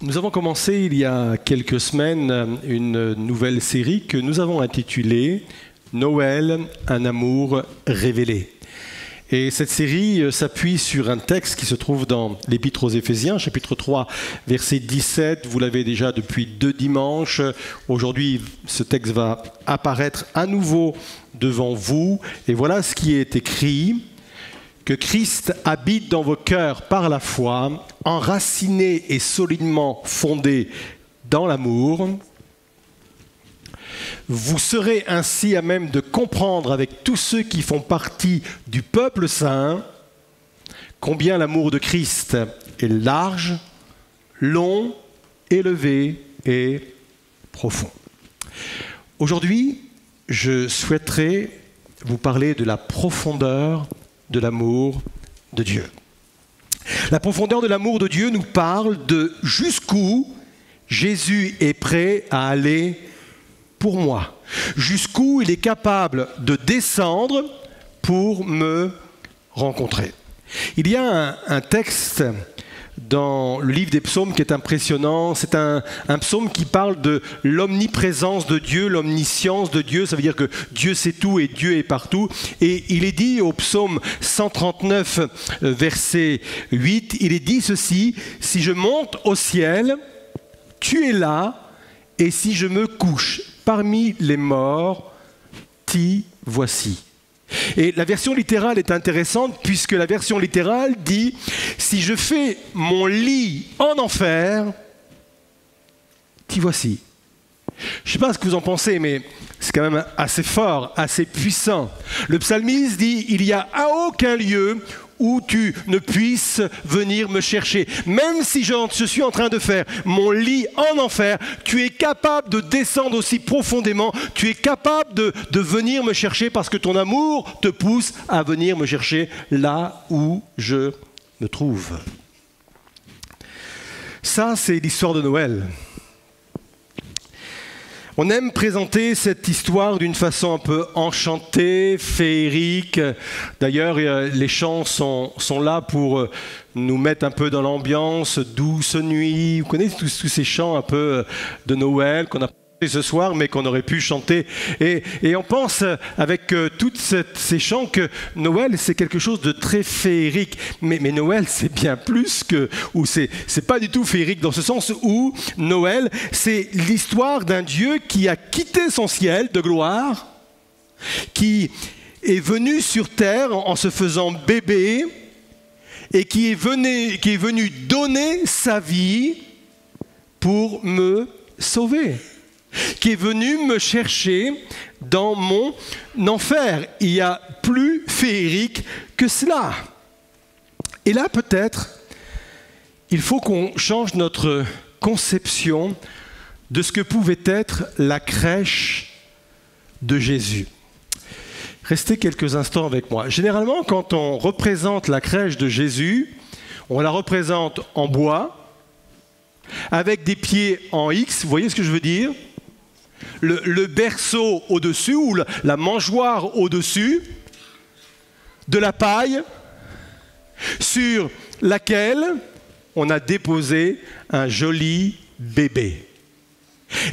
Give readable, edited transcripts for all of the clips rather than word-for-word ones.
Nous avons commencé il y a quelques semaines une nouvelle série que nous avons intitulée « Noël, un amour révélé ». Et cette série s'appuie sur un texte qui se trouve dans l'Épître aux Éphésiens, chapitre 3, verset 17. Vous l'avez déjà depuis 2 dimanches. Aujourd'hui, ce texte va apparaître à nouveau devant vous. Et voilà ce qui est écrit. Que Christ habite dans vos cœurs par la foi, enraciné et solidement fondé dans l'amour. Vous serez ainsi à même de comprendre avec tous ceux qui font partie du peuple saint combien l'amour de Christ est large, long, élevé et profond. Aujourd'hui, je souhaiterais vous parler de la profondeur de l'amour de Dieu. La profondeur de l'amour de Dieu nous parle de jusqu'où Jésus est prêt à aller pour moi, jusqu'où il est capable de descendre pour me rencontrer. Il y a un texte dans le livre des psaumes qui est impressionnant. C'est un psaume qui parle de l'omniprésence de Dieu, l'omniscience de Dieu. Ça veut dire que Dieu sait tout et Dieu est partout. Et il est dit au psaume 139, verset 8, il est dit ceci: « Si je monte au ciel, tu es là, et si je me couche parmi les morts, t'y voici. » Et la version littérale est intéressante puisque la version littérale dit « Si je fais mon lit en enfer, t'y voici. » Je ne sais pas ce que vous en pensez, mais c'est quand même assez fort, assez puissant. Le psalmiste dit « Il n'y a à aucun lieu où tu ne puisses venir me chercher. Même si je suis en train de faire mon lit en enfer, tu es capable de descendre aussi profondément, tu es capable de venir me chercher parce que ton amour te pousse à venir me chercher là où je me trouve. » Ça, c'est l'histoire de Noël. On aime présenter cette histoire d'une façon un peu enchantée, féerique. D'ailleurs, les chants sont là pour nous mettre un peu dans l'ambiance, douce nuit. Vous connaissez tous ces chants un peu de Noël qu'on a chanté ce soir, mais qu'on aurait pu chanter. Et on pense avec tous ces chants que Noël, c'est quelque chose de très féerique. Mais Noël, c'est bien plus que... ou c'est pas du tout féerique dans ce sens où Noël, c'est l'histoire d'un Dieu qui a quitté son ciel de gloire, qui est venu sur terre en se faisant bébé et qui est venu donner sa vie pour me sauver, qui est venu me chercher dans mon enfer. Il y a plus féerique que cela. Et là, peut-être, il faut qu'on change notre conception de ce que pouvait être la crèche de Jésus. Restez quelques instants avec moi. Généralement, quand on représente la crèche de Jésus, on la représente en bois, avec des pieds en X, vous voyez ce que je veux dire ? Le berceau au-dessus, ou la mangeoire au-dessus, de la paille sur laquelle on a déposé un joli bébé.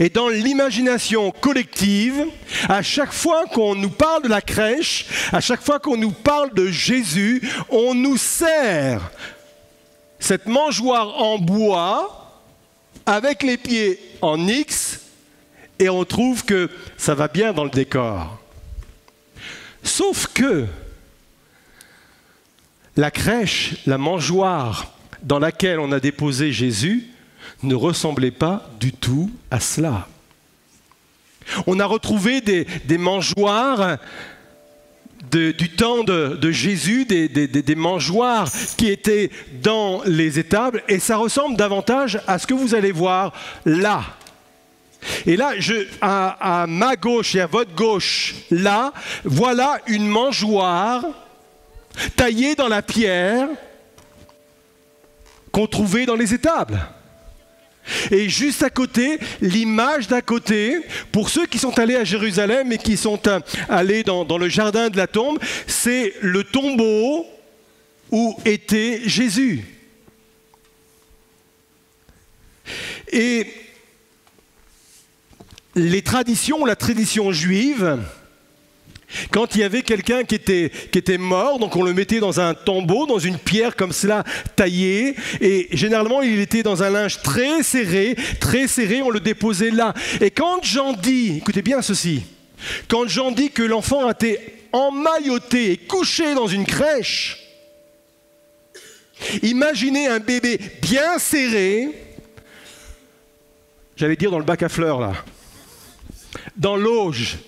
Et dans l'imagination collective, à chaque fois qu'on nous parle de la crèche, à chaque fois qu'on nous parle de Jésus, on nous sert cette mangeoire en bois avec les pieds en X et on trouve que ça va bien dans le décor. Sauf que la crèche, la mangeoire dans laquelle on a déposé Jésus ne ressemblait pas du tout à cela. On a retrouvé des mangeoires du temps de Jésus, des mangeoires qui étaient dans les étables, et ça ressemble davantage à ce que vous allez voir là. Et là, à ma gauche et à votre gauche, là, voilà une mangeoire taillée dans la pierre qu'on trouvait dans les étables. Et juste à côté, l'image d'à côté, pour ceux qui sont allés à Jérusalem et qui sont allés dans le jardin de la tombe, c'est le tombeau où était Jésus. Et la tradition juive, quand il y avait quelqu'un qui était mort, donc on le mettait dans un tombeau, dans une pierre comme cela taillée, et généralement il était dans un linge très serré, on le déposait là. Et quand Jean dit, écoutez bien ceci, quand Jean dit que l'enfant a été emmailloté et couché dans une crèche, imaginez un bébé bien serré, j'allais dire dans le bac à fleurs là, dans l'auge.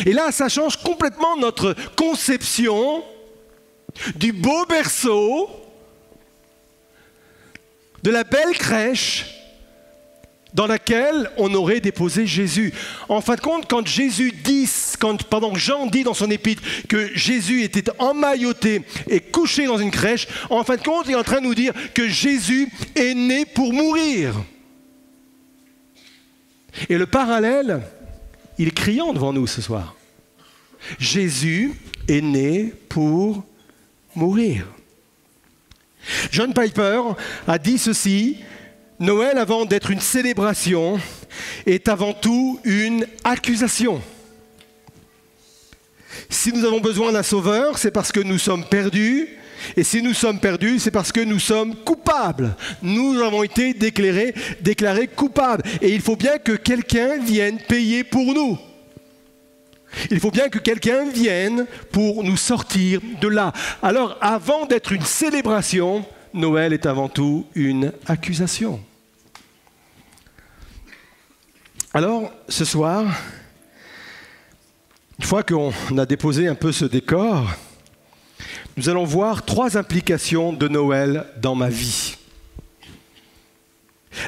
Et là, ça change complètement notre conception du beau berceau, de la belle crèche dans laquelle on aurait déposé Jésus. En fin de compte, quand Jean dit dans son épître que Jésus était emmailloté et couché dans une crèche, en fin de compte, il est en train de nous dire que Jésus est né pour mourir. Et le parallèle, il est criant devant nous ce soir. Jésus est né pour mourir. John Piper a dit ceci: Noël, avant d'être une célébration, est avant tout une accusation. Si nous avons besoin d'un sauveur, c'est parce que nous sommes perdus. Et si nous sommes perdus, c'est parce que nous sommes coupables. Nous avons été déclarés coupables. Et il faut bien que quelqu'un vienne payer pour nous. Il faut bien que quelqu'un vienne pour nous sortir de là. Alors, avant d'être une célébration, Noël est avant tout une accusation. Alors, ce soir, une fois qu'on a déposé un peu ce décor, nous allons voir 3 implications de Noël dans ma vie.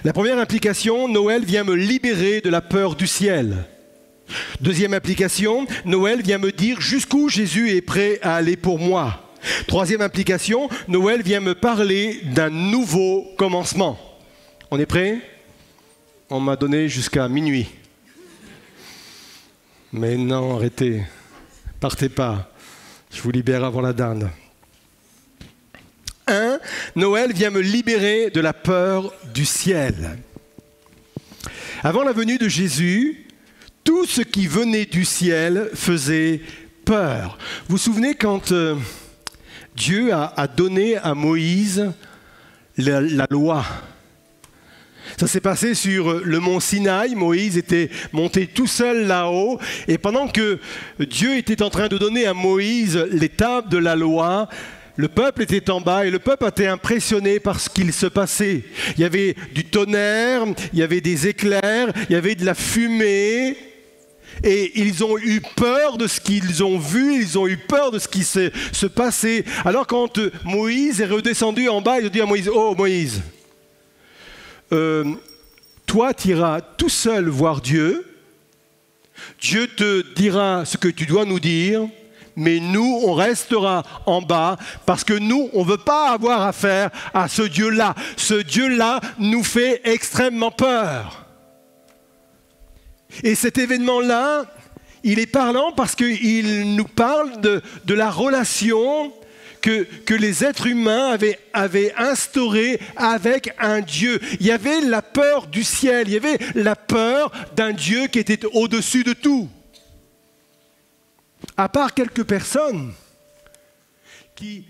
La première implication, Noël vient me libérer de la peur du ciel. Deuxième implication, Noël vient me dire jusqu'où Jésus est prêt à aller pour moi. Troisième implication, Noël vient me parler d'un nouveau commencement. On est prêt? On m'a donné jusqu'à minuit. Mais non, arrêtez. Partez pas. Je vous libère avant la dinde. 1. Noël vient me libérer de la peur du ciel. Avant la venue de Jésus, tout ce qui venait du ciel faisait peur. Vous vous souvenez quand Dieu a donné à Moïse la loi? Ça s'est passé sur le mont Sinaï. Moïse était monté tout seul là-haut. Et pendant que Dieu était en train de donner à Moïse les tables de la loi, le peuple était en bas et le peuple était impressionné par ce qu'il se passait. Il y avait du tonnerre, il y avait des éclairs, il y avait de la fumée. Et ils ont eu peur de ce qu'ils ont vu, ils ont eu peur de ce qui se passait. Alors quand Moïse est redescendu en bas, il a dit à Moïse: « Oh Moïse, toi tu iras tout seul voir Dieu, Dieu te dira ce que tu dois nous dire, mais nous on restera en bas parce que nous on ne veut pas avoir affaire à ce Dieu-là. Ce Dieu-là nous fait extrêmement peur. » Et cet événement-là, il est parlant parce qu'il nous parle de la relation que les êtres humains avaient instaurée avec un Dieu. Il y avait la peur du ciel, il y avait la peur d'un Dieu qui était au-dessus de tout. À part quelques personnes qui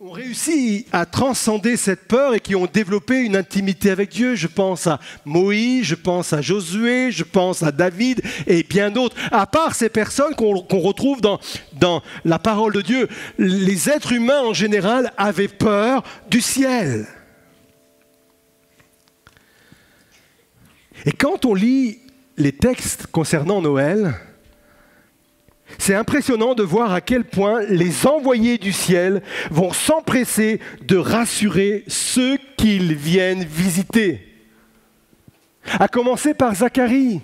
ont réussi à transcender cette peur et qui ont développé une intimité avec Dieu. Je pense à Moïse, je pense à Josué, je pense à David et bien d'autres. À part ces personnes qu'on retrouve dans la parole de Dieu, les êtres humains en général avaient peur du ciel. Et quand on lit les textes concernant Noël, c'est impressionnant de voir à quel point les envoyés du ciel vont s'empresser de rassurer ceux qu'ils viennent visiter. À commencer par Zacharie.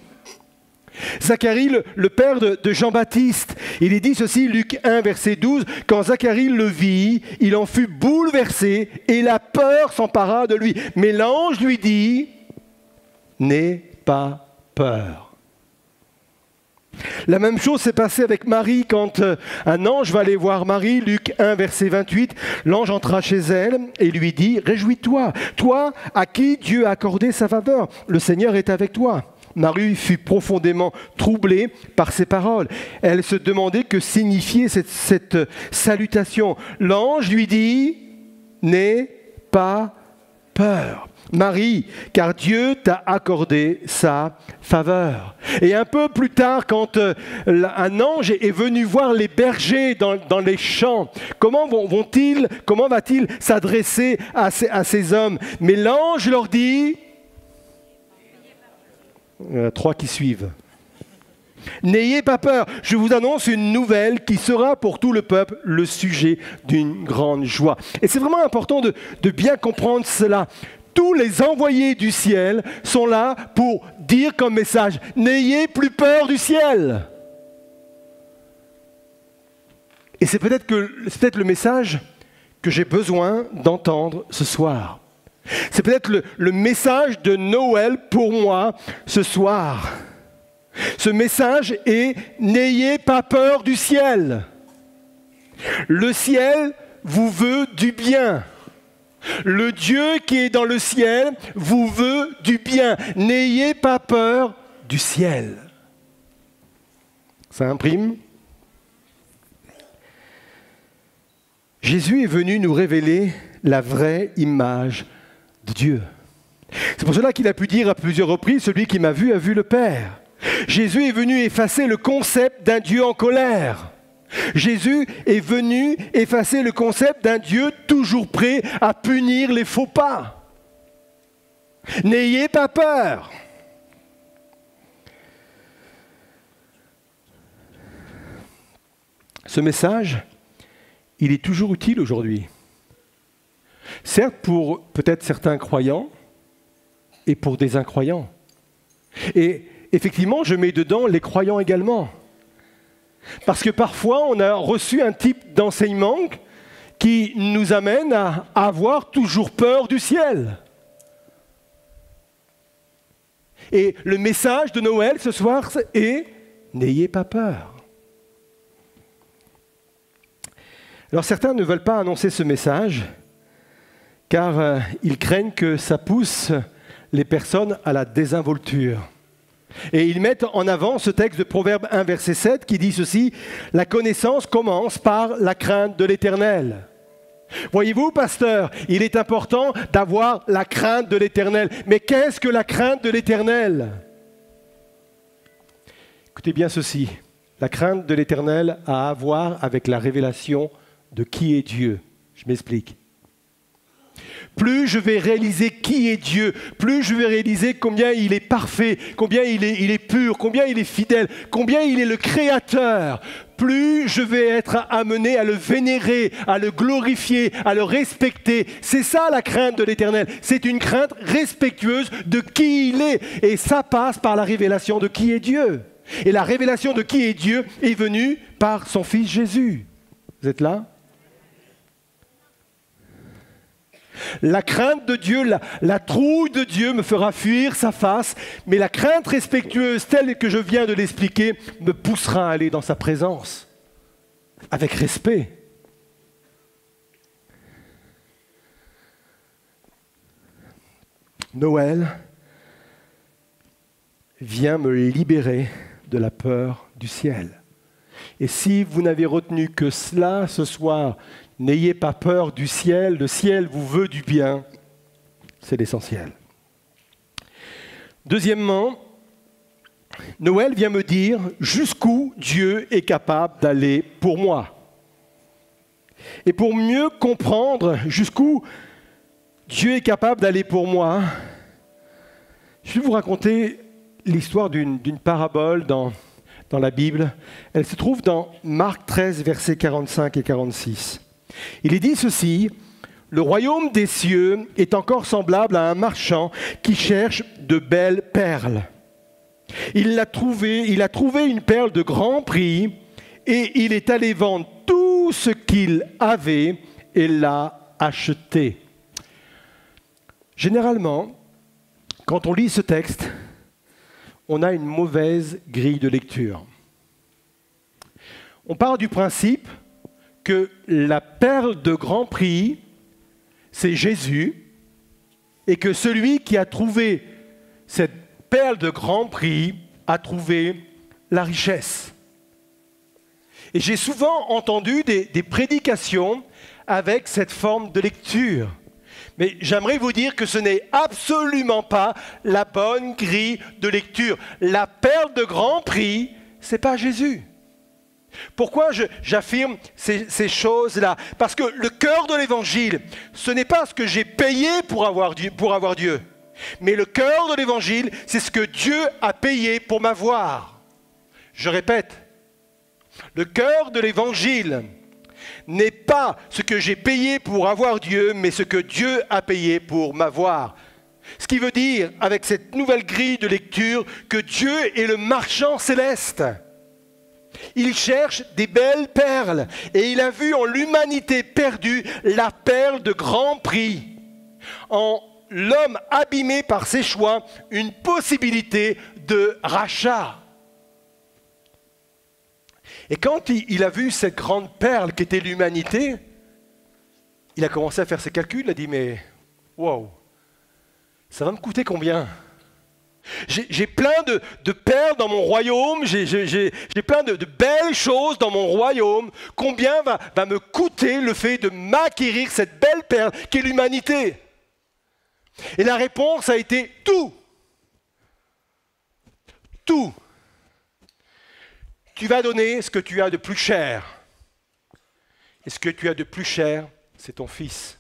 Zacharie, le père de Jean-Baptiste, il est dit ceci, Luc 1, verset 12, « Quand Zacharie le vit, il en fut bouleversé et la peur s'empara de lui. Mais l'ange lui dit, « N'aie pas peur. » La même chose s'est passée avec Marie quand un ange va aller voir Marie, Luc 1, verset 28. L'ange entra chez elle et lui dit « Réjouis-toi, toi à qui Dieu a accordé sa faveur, le Seigneur est avec toi. » Marie fut profondément troublée par ces paroles. Elle se demandait que signifiait cette salutation. L'ange lui dit « N'aie pas peur. » Marie, car Dieu t'a accordé sa faveur. Et un peu plus tard, quand un ange est venu voir les bergers dans les champs, comment va-t-il s'adresser à ces hommes? Mais l'ange leur dit, il y en a 3 qui suivent. N'ayez pas peur, je vous annonce une nouvelle qui sera pour tout le peuple le sujet d'une grande joie. Et c'est vraiment important de bien comprendre cela. Tous les envoyés du ciel sont là pour dire comme message, n'ayez plus peur du ciel. Et c'est peut-être le message que j'ai besoin d'entendre ce soir. C'est peut-être le message de Noël pour moi ce soir. Ce message est « N'ayez pas peur du ciel ». Le ciel vous veut du bien. Le Dieu qui est dans le ciel vous veut du bien. N'ayez pas peur du ciel. Ça imprime? Jésus est venu nous révéler la vraie image de Dieu. C'est pour cela qu'il a pu dire à plusieurs reprises, celui qui m'a vu a vu le Père. Jésus est venu effacer le concept d'un Dieu en colère. Jésus est venu effacer le concept d'un Dieu toujours prêt à punir les faux pas. N'ayez pas peur. Ce message, il est toujours utile aujourd'hui. Certes, pour peut-être certains croyants et pour des incroyants. Et effectivement, je mets dedans les croyants également. Parce que parfois, on a reçu un type d'enseignement qui nous amène à avoir toujours peur du ciel. Et le message de Noël ce soir est « N'ayez pas peur ». Alors certains ne veulent pas annoncer ce message car ils craignent que ça pousse les personnes à la désinvolture. Et ils mettent en avant ce texte de Proverbe 1, verset 7, qui dit ceci, « La connaissance commence par la crainte de l'Éternel. » Voyez-vous, pasteur, il est important d'avoir la crainte de l'Éternel. Mais qu'est-ce que la crainte de l'Éternel? Écoutez bien ceci, la crainte de l'Éternel a à voir avec la révélation de qui est Dieu. Je m'explique. Plus je vais réaliser qui est Dieu, plus je vais réaliser combien il est parfait, combien il est pur, combien il est fidèle, combien il est le Créateur, plus je vais être amené à le vénérer, à le glorifier, à le respecter. C'est ça la crainte de l'Éternel. C'est une crainte respectueuse de qui il est. Et ça passe par la révélation de qui est Dieu. Et la révélation de qui est Dieu est venue par son Fils Jésus. Vous êtes là ? La crainte de Dieu, la trouille de Dieu me fera fuir sa face, mais la crainte respectueuse telle que je viens de l'expliquer me poussera à aller dans sa présence, avec respect. Noël vient me libérer de la peur du ciel. Et si vous n'avez retenu que cela ce soir, n'ayez pas peur du ciel, le ciel vous veut du bien, c'est l'essentiel. Deuxièmement, Noël vient me dire jusqu'où Dieu est capable d'aller pour moi. Et pour mieux comprendre jusqu'où Dieu est capable d'aller pour moi, je vais vous raconter l'histoire d'une parabole dans la Bible. Elle se trouve dans Marc 13, versets 45 et 46. Il est dit ceci, « Le royaume des cieux est encore semblable à un marchand qui cherche de belles perles. Il a trouvé une perle de grand prix et il est allé vendre tout ce qu'il avait et l'a achetée. » Généralement, quand on lit ce texte, on a une mauvaise grille de lecture. On part du principe que la perle de grand prix, c'est Jésus, et que celui qui a trouvé cette perle de grand prix a trouvé la richesse. Et j'ai souvent entendu des prédications avec cette forme de lecture. Mais j'aimerais vous dire que ce n'est absolument pas la bonne grille de lecture. La perle de grand prix, ce n'est pas Jésus. Pourquoi j'affirme ces choses-là? Parce que le cœur de l'Évangile, ce n'est pas ce que j'ai payé pour avoir Dieu. Mais le cœur de l'Évangile, c'est ce que Dieu a payé pour m'avoir. Je répète, le cœur de l'Évangile n'est pas ce que j'ai payé pour avoir Dieu, mais ce que Dieu a payé pour m'avoir. Ce qui veut dire, avec cette nouvelle grille de lecture, que Dieu est le marchand céleste. Il cherche des belles perles et il a vu en l'humanité perdue la perle de grand prix. En l'homme abîmé par ses choix, une possibilité de rachat. Et quand il a vu cette grande perle qu'était l'humanité, il a commencé à faire ses calculs, il a dit mais wow, ça va me coûter combien ? J'ai plein de perles dans mon royaume, j'ai plein de belles choses dans mon royaume. Combien va me coûter le fait de m'acquérir cette belle perle qu'est l'humanité? Et la réponse a été tout. Tout. Tu vas donner ce que tu as de plus cher. Et ce que tu as de plus cher, c'est ton fils.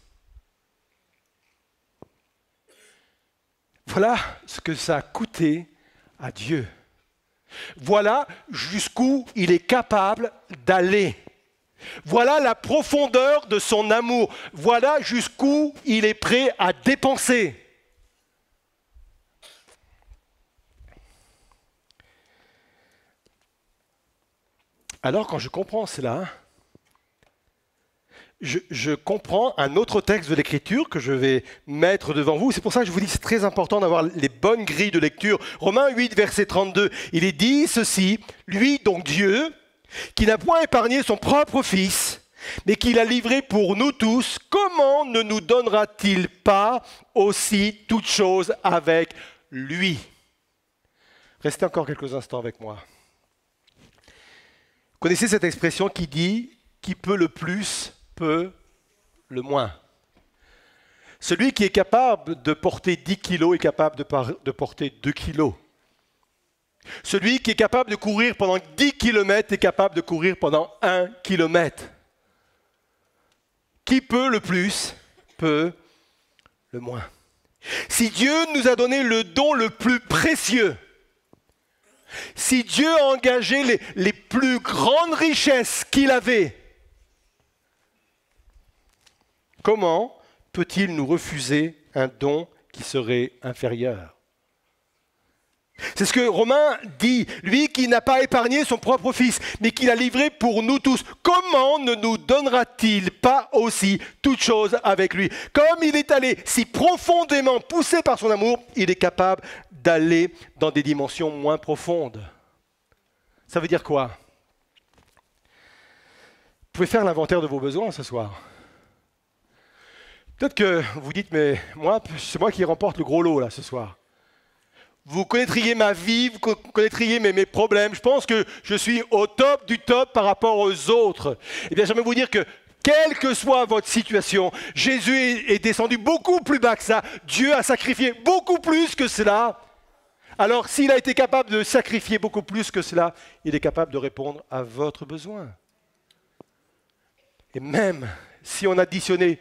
Voilà ce que ça a coûté à Dieu. Voilà jusqu'où il est capable d'aller. Voilà la profondeur de son amour. Voilà jusqu'où il est prêt à dépenser. Alors quand je comprends cela, je comprends un autre texte de l'Écriture que je vais mettre devant vous. C'est pour ça que je vous dis que c'est très important d'avoir les bonnes grilles de lecture. Romains 8, verset 32, il est dit ceci, lui, donc Dieu, qui n'a point épargné son propre Fils, mais qui l'a livré pour nous tous, comment ne nous donnera-t-il pas aussi toutes choses avec lui? Restez encore quelques instants avec moi. Vous connaissez cette expression qui dit « qui peut le plus peut le moins ». Celui qui est capable de porter 10 kilos est capable de porter 2 kilos. Celui qui est capable de courir pendant 10 kilomètres est capable de courir pendant 1 kilomètre. Qui peut le plus peut le moins. Si Dieu nous a donné le don le plus précieux, si Dieu a engagé les plus grandes richesses qu'il avait, comment peut-il nous refuser un don qui serait inférieur? C'est ce que Romain dit, lui qui n'a pas épargné son propre Fils, mais qui l'a livré pour nous tous. Comment ne nous donnera-t-il pas aussi toutes choses avec lui? Comme il est allé si profondément poussé par son amour, il est capable d'aller dans des dimensions moins profondes. Ça veut dire quoi? Vous pouvez faire l'inventaire de vos besoins ce soir. Peut-être que vous dites, mais moi, c'est moi qui remporte le gros lot là ce soir. Vous connaîtriez ma vie, vous connaîtriez mes problèmes. Je pense que je suis au top du top par rapport aux autres. Eh bien, j'aimerais vous dire que, quelle que soit votre situation, Jésus est descendu beaucoup plus bas que ça. Dieu a sacrifié beaucoup plus que cela. Alors, s'il a été capable de sacrifier beaucoup plus que cela, il est capable de répondre à votre besoin. Et même si on additionnait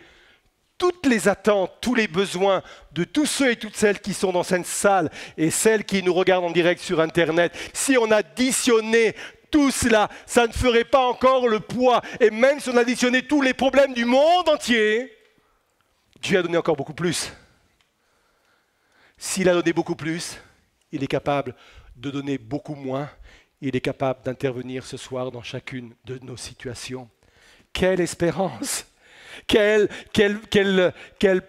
toutes les attentes, tous les besoins de tous ceux et toutes celles qui sont dans cette salle et celles qui nous regardent en direct sur Internet, si on additionnait tout cela, ça ne ferait pas encore le poids. Et même si on additionnait tous les problèmes du monde entier, Dieu a donné encore beaucoup plus. S'il a donné beaucoup plus, il est capable de donner beaucoup moins. Il est capable d'intervenir ce soir dans chacune de nos situations. Quelle espérance! Quelle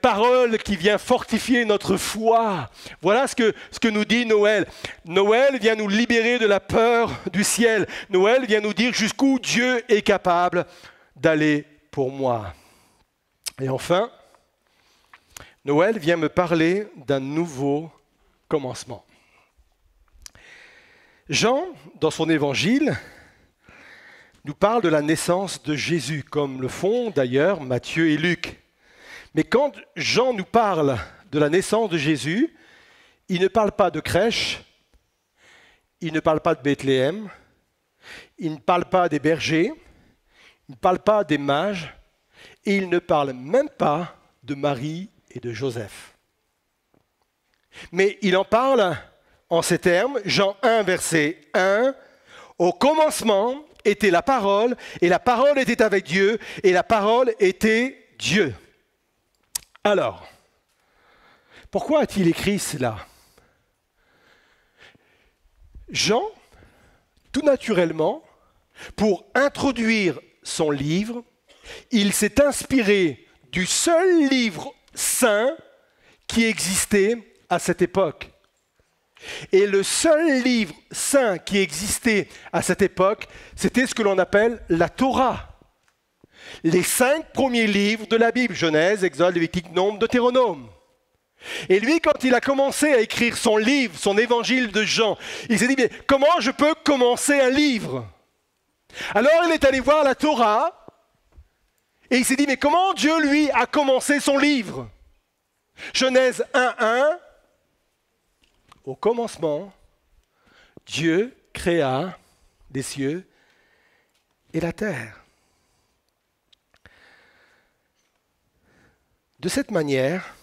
parole qui vient fortifier notre foi. Voilà ce que nous dit Noël. Noël vient nous libérer de la peur du ciel. Noël vient nous dire jusqu'où Dieu est capable d'aller pour moi. Et enfin, Noël vient me parler d'un nouveau commencement. Jean, dans son évangile, nous parle de la naissance de Jésus, comme le font d'ailleurs Matthieu et Luc. Mais quand Jean nous parle de la naissance de Jésus, il ne parle pas de crèche, il ne parle pas de Bethléem, il ne parle pas des bergers, il ne parle pas des mages, et il ne parle même pas de Marie et de Joseph. Mais il en parle en ces termes, Jean 1, verset 1, « Au commencement était la parole, et la parole était avec Dieu, et la parole était Dieu. » Alors, pourquoi a-t-il écrit cela? Jean, tout naturellement, pour introduire son livre, il s'est inspiré du seul livre saint qui existait à cette époque. Et le seul livre saint qui existait à cette époque, c'était ce que l'on appelle la Torah. Les 5 premiers livres de la Bible, Genèse, Exode, Lévitique, Nombre, Deutéronome. Et lui, quand il a commencé à écrire son livre, son évangile de Jean, il s'est dit, mais comment je peux commencer un livre? Alors il est allé voir la Torah, et il s'est dit, mais comment Dieu, lui, a commencé son livre? Genèse 1:1, au commencement, Dieu créa les cieux et la terre. De cette manière,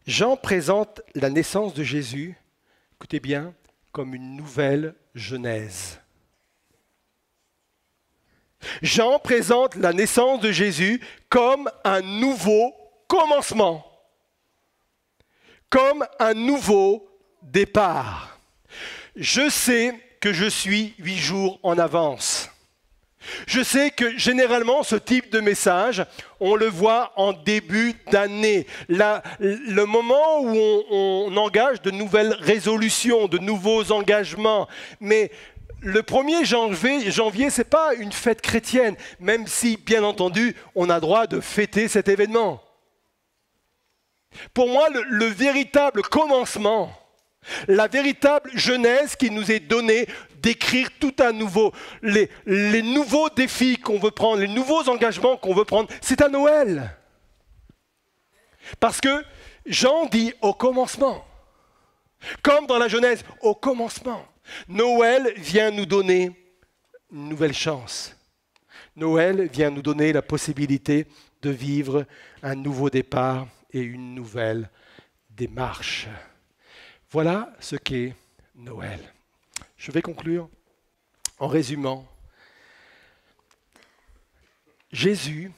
Jean présente la naissance de Jésus, écoutez bien, comme une nouvelle Genèse. Jean présente la naissance de Jésus comme un nouveau commencement, comme un nouveau départ. Je sais que je suis 8 jours en avance. Je sais que généralement, ce type de message, on le voit en début d'année. Le moment où on engage de nouvelles résolutions, de nouveaux engagements. Mais le 1er janvier, ce n'est pas une fête chrétienne, même si, bien entendu, on a droit de fêter cet événement. Pour moi, le véritable commencement, la véritable genèse qui nous est donnée d'écrire tout à nouveau, les nouveaux défis qu'on veut prendre, les nouveaux engagements qu'on veut prendre, c'est à Noël. Parce que Jean dit au commencement, comme dans la Genèse, au commencement. Noël vient nous donner une nouvelle chance. Noël vient nous donner la possibilité de vivre un nouveau départ et une nouvelle démarche. Voilà ce qu'est Noël. Je vais conclure en résumant. Jésus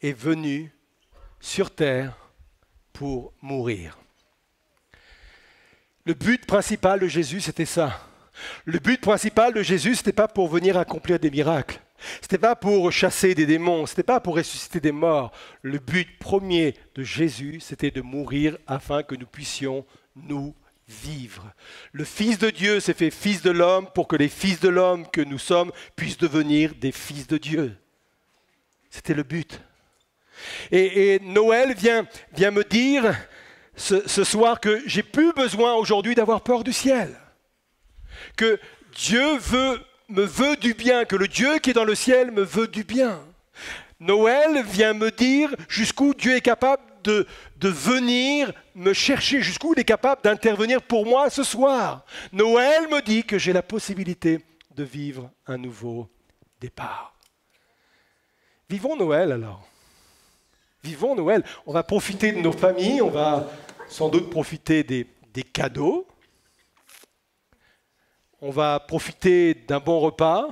est venu sur terre pour mourir. Le but principal de Jésus, c'était ça. Le but principal de Jésus, ce n'était pas pour venir accomplir des miracles. Ce n'était pas pour chasser des démons, ce n'était pas pour ressusciter des morts. Le but premier de Jésus, c'était de mourir afin que nous puissions nous vivre. Le Fils de Dieu s'est fait Fils de l'homme pour que les fils de l'homme que nous sommes puissent devenir des fils de Dieu. C'était le but. Et Noël vient me dire ce soir que j'ai plus besoin aujourd'hui d'avoir peur du ciel. Que Dieu me veut du bien, que le Dieu qui est dans le ciel me veut du bien. Noël vient me dire jusqu'où Dieu est capable de venir me chercher, jusqu'où il est capable d'intervenir pour moi ce soir. Noël me dit que j'ai la possibilité de vivre un nouveau départ. Vivons Noël alors. Vivons Noël. On va profiter de nos familles, on va sans doute profiter des cadeaux. On va profiter d'un bon repas,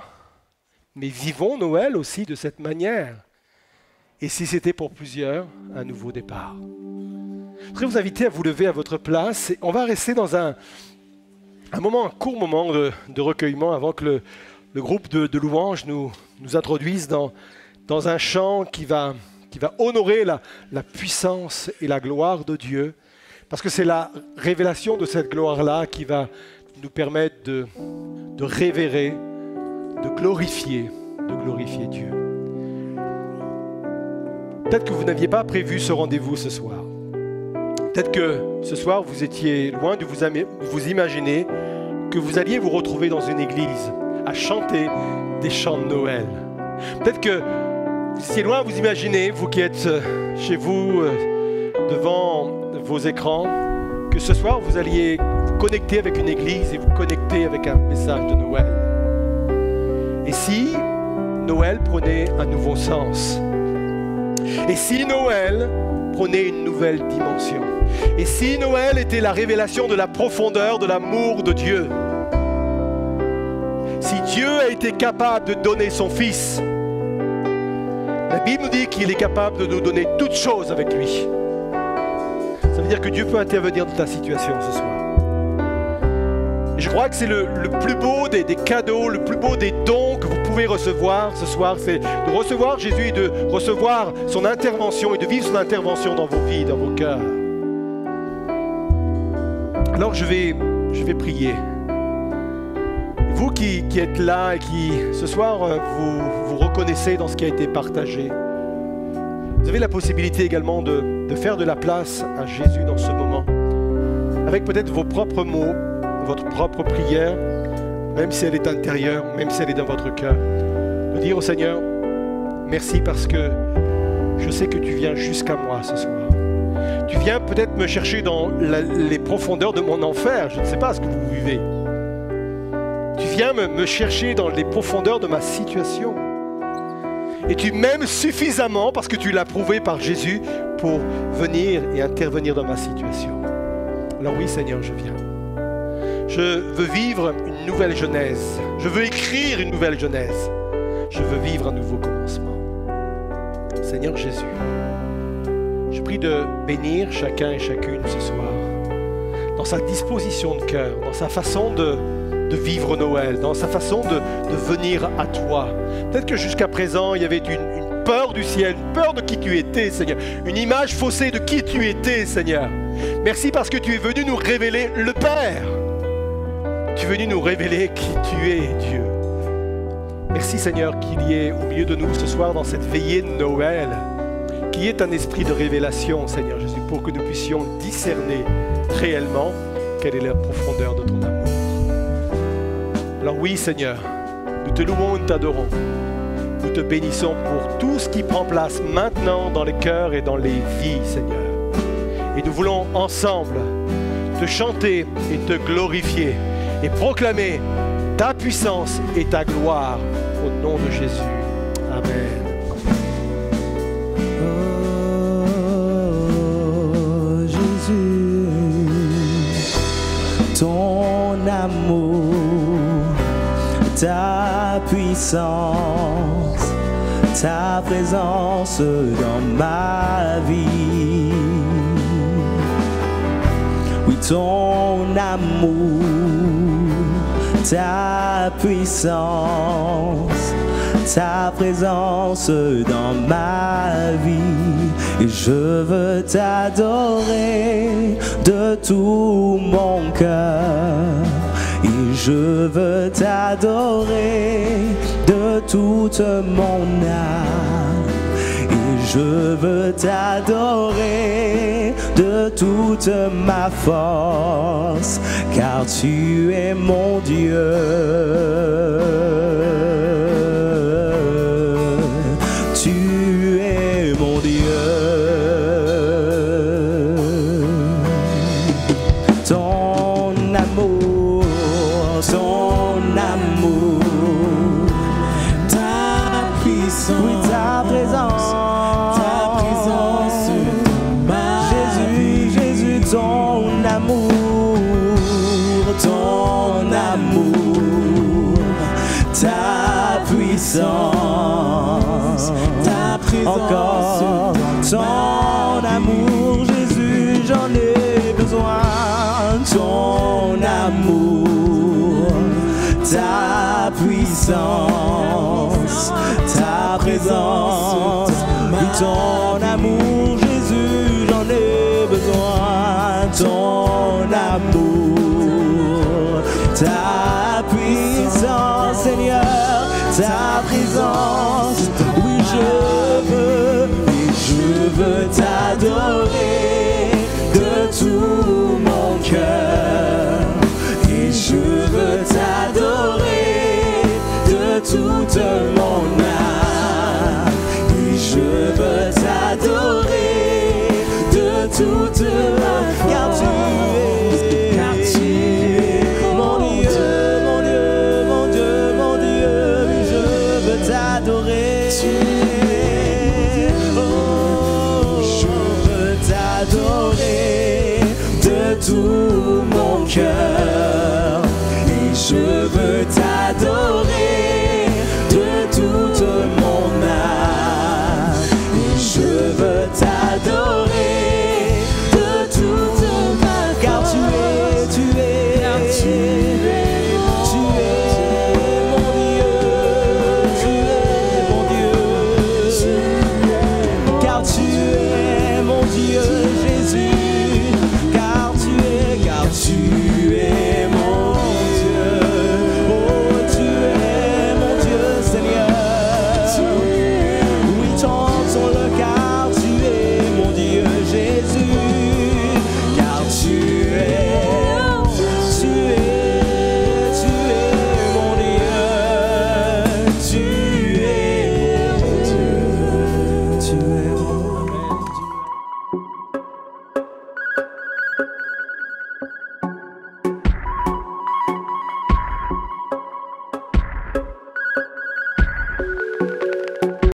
mais vivons Noël aussi de cette manière. Et si c'était pour plusieurs, un nouveau départ. Je voudrais vous inviter à vous lever à votre place. Et on va rester dans un court moment de recueillement avant que le groupe de louanges nous introduise dans dans un chant qui va honorer la puissance et la gloire de Dieu, parce que c'est la révélation de cette gloire-là qui va nous permettre de révérer, de glorifier Dieu. Peut-être que vous n'aviez pas prévu ce rendez-vous ce soir. Peut-être que ce soir, vous étiez loin de vous imaginer que vous alliez vous retrouver dans une église à chanter des chants de Noël. Peut-être que vous étiez loin de vous imaginer, vous qui êtes chez vous, devant vos écrans, que ce soir, vous alliez vous connecter avec une église et vous connecter avec un message de Noël. Et si Noël prenait un nouveau sens? Et si Noël prenait une nouvelle dimension? Et si Noël était la révélation de la profondeur de l'amour de Dieu? Si Dieu a été capable de donner son Fils, la Bible nous dit qu'il est capable de nous donner toutes choses avec lui. Ça veut dire que Dieu peut intervenir dans ta situation ce soir. Et je crois que c'est le plus beau des cadeaux, le plus beau des dons que vous pouvez recevoir ce soir, c'est de recevoir Jésus et de recevoir son intervention et de vivre son intervention dans vos vies, dans vos cœurs. Alors je vais prier. Vous qui êtes là et qui ce soir vous reconnaissez dans ce qui a été partagé, vous avez la possibilité également de faire de la place à Jésus dans ce moment, avec peut-être vos propres mots, votre propre prière, même si elle est intérieure, même si elle est dans votre cœur, de dire au Seigneur, merci parce que je sais que tu viens jusqu'à moi ce soir. Tu viens peut-être me chercher dans les profondeurs de mon enfer, je ne sais pas ce que vous vivez. Tu viens me chercher dans les profondeurs de ma situation. Et tu m'aimes suffisamment, parce que tu l'as prouvé par Jésus, pour venir et intervenir dans ma situation. Alors oui, Seigneur, je viens. Je veux vivre une nouvelle genèse. Je veux écrire une nouvelle genèse. Je veux vivre un nouveau commencement. Seigneur Jésus, je prie de bénir chacun et chacune ce soir, dans sa disposition de cœur, dans sa façon de vivre Noël, dans sa façon de venir à toi. Peut-être que jusqu'à présent, il y avait une peur du ciel, une peur de qui tu étais, Seigneur. Une image faussée de qui tu étais, Seigneur. Merci parce que tu es venu nous révéler le Père. Tu es venu nous révéler qui tu es, Dieu. Merci, Seigneur, qu'il y ait au milieu de nous ce soir, dans cette veillée de Noël, qu'il y ait un esprit de révélation, Seigneur Jésus, pour que nous puissions discerner réellement quelle est la profondeur de ton amour. Alors oui, Seigneur, nous te louons et nous t'adorons. Nous te bénissons pour tout ce qui prend place maintenant dans les cœurs et dans les vies, Seigneur. Et nous voulons ensemble te chanter et te glorifier et proclamer ta puissance et ta gloire au nom de Jésus. Amen. Oh Jésus, ton amour, ta puissance, ta présence dans ma vie. Oui, ton amour, ta puissance, ta présence dans ma vie. Et je veux t'adorer de tout mon cœur. Et je veux t'adorer de toute mon âme. Et je veux t'adorer de toute ma force, car tu es mon Dieu. Tu es mon Dieu. Ton amour, ta puissance, oui, ta présence, Jésus, ton amour, ta puissance, ta présence, encore ton amour, Jésus, j'en ai besoin. Ton amour, ta puissance, ta présence, de ton amour, Jésus, j'en ai besoin, ton amour, ta puissance, Seigneur, ta présence.